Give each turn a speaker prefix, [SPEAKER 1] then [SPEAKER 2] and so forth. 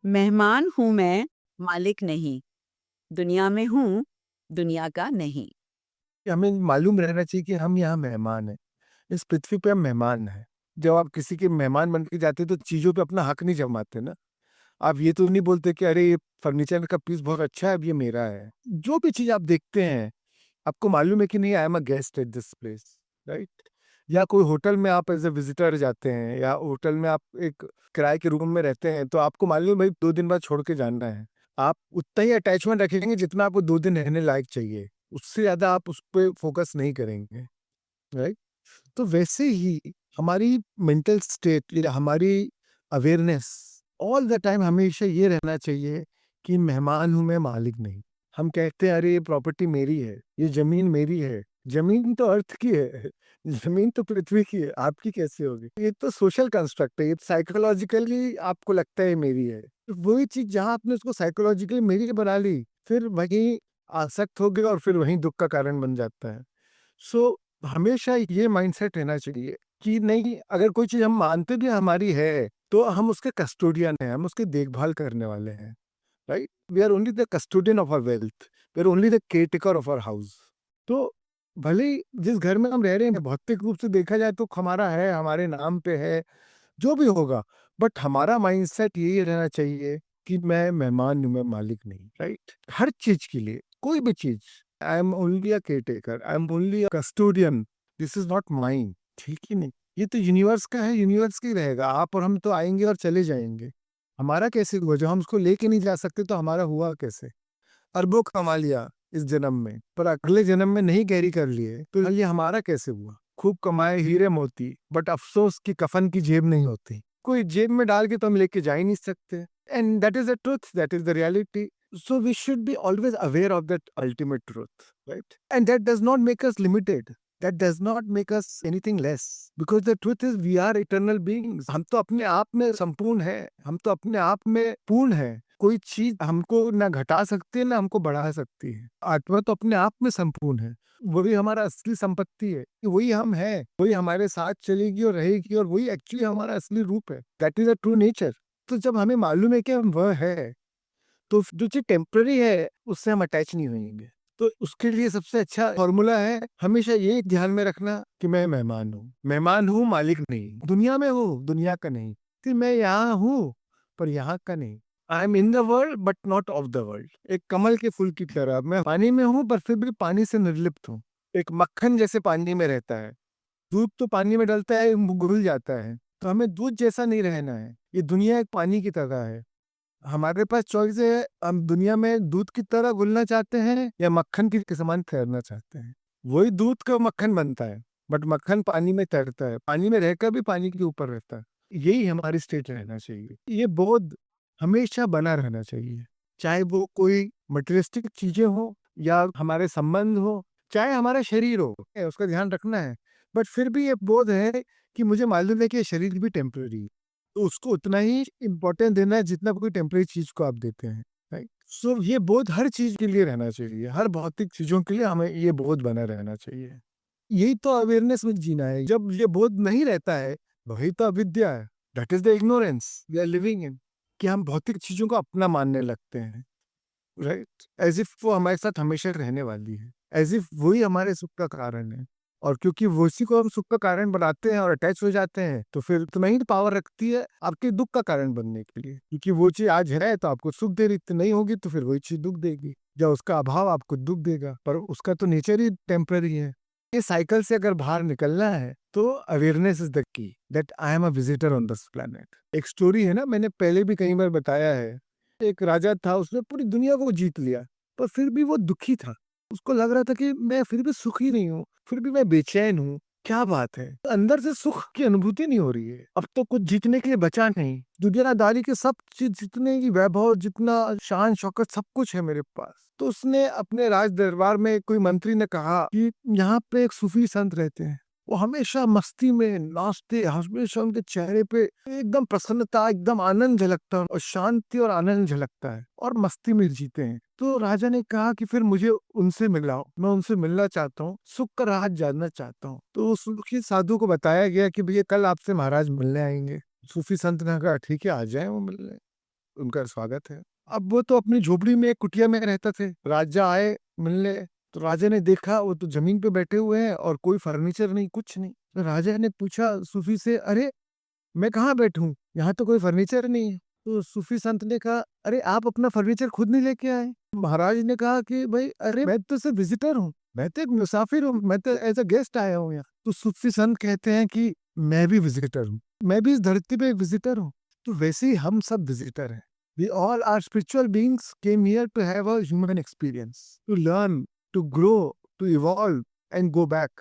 [SPEAKER 1] मेहमान हूँ मैं, मालिक नहीं। दुनिया में हूँ, दुनिया का नहीं।
[SPEAKER 2] कि हमें मालूम रहना चाहिए कि हम यहाँ मेहमान हैं। इस पृथ्वी पे हम मेहमान हैं। जब आप किसी के मेहमान बन के जाते हैं तो चीज़ों पे अपना हक नहीं जमाते ना। आप ये तो नहीं बोलते कि अरे ये फर्नीचर का पीस बहुत अच्छा है, अब ये मेरा है। जो भी चीज़ आप देखते हैं, आपको मालूम है कि नहीं I am a guest at this place, right? या कोई होटल में आप एज़ अ विज़िटर जाते हैं या होटल में आप एक किराए के रूम में रहते हैं, तो आपको मालूम है भाई 2 दिन बाद छोड़ के जाना है। आप उतना ही अटैचमेंट रखेंगे जितना आपको 2 दिन रहने लायक चाहिए। उससे ज़्यादा आप उस पे फ़ोकस नहीं करेंगे, राइट? तो वैसे ही हमारी मेंटल स्टेट या हमारी अवेयरनेस ऑल द टाइम हमेशा ये रहना चाहिए कि मेहमान हूँ मैं, मालिक नहीं। हम कहते हैं अरे ये प्रॉपर्टी मेरी है, ये ज़मीन मेरी है। ज़मीन तो अर्थ की है, ज़मीन तो पृथ्वी की है, आपकी कैसे होगी? ये तो सोशल कंस्ट्रक्ट है, ये साइकोलॉजिकली आपको लगता है मेरी है। तो वही चीज़ जहाँ आपने उसको साइकोलॉजिकली मेरी बना ली, फिर वहीं आसक्त हो गए और फिर वहीं दुःख का कारण बन जाता है। सो हमेशा ये माइंडसेट रहना चाहिए कि नहीं, अगर कोई चीज़ हम मानते भी हमारी है, तो हम उसके कस्टोडियन हैं, हम उसकी देखभाल करने वाले हैं, right? We are only the custodian of our wealth, we are only the caretaker of our house. तो भले ही जिस घर में हम रह रहे हैं भौतिक रूप से देखा जाए तो हमारा है, हमारे नाम पे है, जो भी होगा, बट हमारा माइंडसेट यही रहना चाहिए कि मैं मेहमान हूँ, मैं मालिक नहीं, राइट? हर चीज़ के लिए, कोई भी चीज़, I am only a caretaker, I am only a custodian, this is not mine, ठीक ही नहीं? ये तो यूनिवर्स का है, यूनिवर्स का ही रहेगा, आप और हम तो आएँगे और चले जाएँगे। हमारा कैसे हुआ? जब हम उसको लेके नहीं जा सकते तो हमारा हुआ कैसे? अरबों कमा लिया इस जन्म में, पर अगले जन्म में नहीं कैरी कर लिए, तो ये हमारा कैसे हुआ? खूब कमाए हीरे मोती, बट अफ़सोस कि कफ़न की जेब नहीं होती। कोई जेब में डाल के तो हम लेके जा ही नहीं सकते। And that is the truth, that is the reality. So we should be always aware of that ultimate truth, right? And that does not make us limited. That does not make us anything less. Because the truth is we are eternal beings. हम तो अपने आप में संपूर्ण हैं। हम तो अपने आप में पूर्ण हैं। कोई चीज़ हमको ना घटा सकती है, ना हमको बढ़ा सकती है। आत्मा तो अपने आप में संपूर्ण है। वही हमारा असली संपत्ति है। वही हम हैं। वही हमारे साथ चलेगी और रहेगी और वही एक्चुअली हमारा असली रूप है। That is a true nature. तो जब हमें मालूम है कि हम वह है, तो जो चीज़ टेम्परेरी है, उससे हम अटैच नहीं होएँगे। तो उसके लिए सबसे अच्छा फ़ॉर्मूला है, हमेशा ये ध्यान में रखना कि मैं मेहमान हूँ। मेहमान हूँ, मालिक नहीं। दुनिया में हूँ, दुनिया का नहीं। कि मैं यहाँ हूँ, पर यहाँ का नहीं। I am in the world but not of the world. एक कमल के फूल की तरह मैं पानी में हूँ, पर फिर भी पानी से निर्लिप्त हूँ। एक मक्खन जैसे पानी में रहता है। दूध तो पानी में डलता है, घुल जाता है। तो हमें दूध जैसा नहीं रहना है। ये दुनिया एक पानी की तरह है। हमारे पास चॉइस है, हम दुनिया में दूध की तरह घुलना चाहते हैं या मक्खन की के समान तैरना चाहते हैं। वही दूध का मक्खन बनता है, बट मक्खन पानी में तैरता है, पानी में रहकर भी पानी के ऊपर रहता है। यही हमारी स्टेट रहना चाहिए। ये बोध हमेशा बना रहना चाहिए, चाहे वो कोई मटेरियलिस्टिक चीजें हो या हमारे संबंध हो, चाहे हमारा शरीर हो, उसका ध्यान रखना है। बट फिर भी ये बोध है कि मुझे मालूम है कि ये शरीर भी टेम्पररी, तो उसको उतना ही इम्पोर्टेंस देना है जितना कोई टेम्परेरी चीज़ को आप देते हैं, राइट? सो ये बोध हर चीज़ के लिए रहना चाहिए, हर भौतिक चीज़ों के लिए हमें ये बोध बना रहना चाहिए। यही तो अवेयरनेस में जीना है। जब ये बोध नहीं रहता है, वही तो अविद्या है। That is the ignorance we are living in, कि हम भौतिक चीज़ों को अपना मानने लगते हैं, राइट? एज़ इफ वो हमारे साथ हमेशा रहने वाली है, एज़ इफ वही हमारे सुख का कारण है। और क्योंकि वो उसी को हम सुख का कारण बनाते हैं और अटैच हो जाते हैं, तो फिर उतना ही पावर रखती है आपके दुःख का कारण बनने के लिए। क्योंकि वो चीज़ आज है तो आपको सुख दे रही, तो नहीं होगी तो फिर वही चीज़ दुःख देगी, या उसका अभाव आपको दुःख देगा। पर उसका तो नेचर ही टेम्परेरी है। इस साइकिल से अगर बाहर निकलना है, तो awareness is the key that I am a visitor on this planet. एक स्टोरी है ना, मैंने पहले भी कई बार बताया है। एक राजा था, उसने पूरी दुनिया को जीत लिया, पर फिर भी वो दुखी था। उसको लग रहा था कि मैं फिर भी सुखी नहीं हूँ, फिर भी मैं बेचैन हूँ। क्या बात है? अंदर से सुख की अनुभूति नहीं हो रही है। अब तो कुछ जीतने के लिए बचा नहीं। दुनियादारी के सब चीज़, जितने की वैभव, जितना शान शौकत, सब कुछ है मेरे पास। तो उसने अपने राज दरबार में, कोई मंत्री ने कहा कि यहाँ पे एक सूफी संत रहते हैं। वो हमेशा मस्ती में नाचते, हमेशा उनके चेहरे पे एकदम प्रसन्नता, एकदम आनंद झलकता है और शांति और आनंद झलकता है और मस्ती में जीते हैं। तो राजा ने कहा कि फिर मुझे उनसे मिलाओ, मैं उनसे मिलना चाहता हूँ, सुख का राज जानना चाहता हूँ। तो उस सूफी साधु को बताया गया कि भैया कल आपसे महाराज मिलने आएंगे। सूफी संत ने कहा ठीक है, आ जाए वो मिलने। उनका स्वागत है। अब वो तो अपनी झोपड़ी में एक कुटिया में रहते थे। राजा आए मिलने, तो राजा ने देखा वो तो जमीन पे बैठे हुए हैं और कोई फर्नीचर नहीं, कुछ नहीं। तो राजा ने पूछा सूफी से, अरे मैं कहाँ बैठूं, यहाँ तो कोई फर्नीचर नहीं है। तो सूफी संत ने कहा, अरे आप अपना फर्नीचर खुद नहीं लेके आए। महाराज ने कहा कि भाई अरे मैं तो सिर्फ विजिटर हूँ, मैं तो एक मुसाफिर हूँ, मैं तो एज अ गेस्ट आया हूँ यहाँ। तो सूफी संत कहते हैं कि मैं भी विजिटर हूँ, मैं भी इस धरती पे एक विजिटर हूँ। तो वैसे ही हम सब विजिटर हैं। We all are spiritual beings came here to have a human experience, to learn, to grow, to evolve and go back.